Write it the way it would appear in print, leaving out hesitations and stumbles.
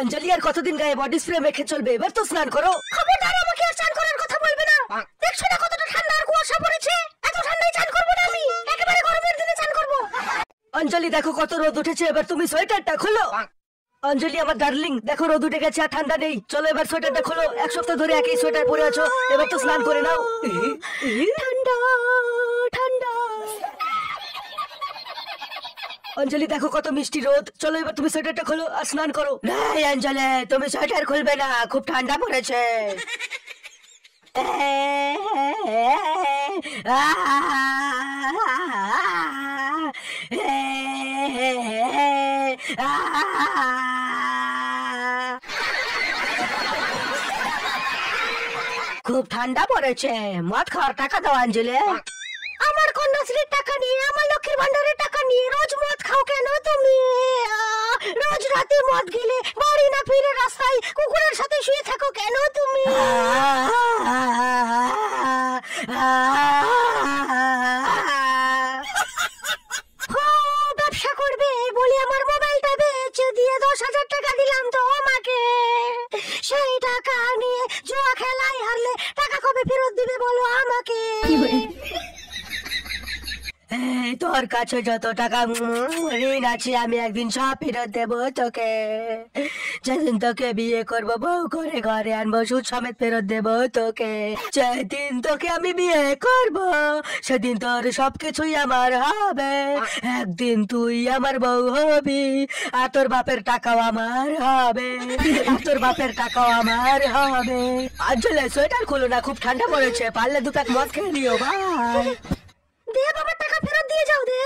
অঞ্জলি আর কতদিন গায়ে body spray মেখে চলবে? এবার তো স্নান করো। খবরদার আমাকে আর চান করার কথা বলবে না। দেখছো না কতটা ঠান্ডা আর কুয়াশা পড়েছে? এত ঠান্ডায় চান করবো না আমি, একেবারে গরমের দিনে চান করবো। অঞ্জলি দেখো কত রোদ উঠেছে, এবার তুমি সোয়েটারটা খোলো। অঞ্জলি আমার ডার্লিং, দেখো রোদ উঠে গেছে আর ঠান্ডা নেই, চলো এবার সোয়েটারটা খোলো। এক সপ্তাহ ধরে একই সোয়েটার পরে আছো, এবার তো স্নান করে নাও। ঠান্ডা ঠান্ডা। অঞ্জলি দেখো কত মিষ্টি রোদ, চলো এবার তুমি সোয়েটারটা খোলো আর স্নান করো। নাই অঞ্জলি, তুমি সোয়েটার খুলবে না, খুব ঠান্ডা পড়েছে। খুব ঠান্ডা পড়েছে, মদ খাওয়ার টাকা দাও অঞ্জলি। আমার কন্যাশ্রীর টাকা নিয়ে, আমার লক্ষ্মীর ভান্ডারের টাকা নিয়ে রোজ মদ খাও কেন তুমি? রোজ রাতে মদ গেলে বাড়ি না ফিরে রাস্তায় কুকুরের সাথে শুয়ে থাকো কেন তুমি? ব্যবসা করবে বলে আমার মোবাইলটা বেচে দিয়ে 10,000 টাকা দিলাম তো আমাকে। সেই টাকা নিয়ে জুয়া খেলায় হারলে টাকা কবে ফেরত দিবে বলো আমাকে? তোর কাছে যত টাকা ঋণ আছে আমি একদিন সব ফেরত দেবো তোকে। যেদিন তোকে বিয়ে করবো, বউ করে ঘরে আনবো, সুদ সমেত ফেরত দেবো তোকে। যেদিন তোকে আমি বিয়ে করবো সেদিন তোর সবকিছুই আমার হবে। একদিন তুই আমার বউ হবি আর তোর বাপের টাকাও আমার হবে, আর তোর বাপের টাকাও আমার হবে। আঞ্জলি সোয়েটার খুলো না, খুব ঠান্ডা পড়েছে, পারলে 2 প্যাক মদ খেয়ে নিও। ভাই দে বাবার টাকা ফেরত দিয়ে যাও দে।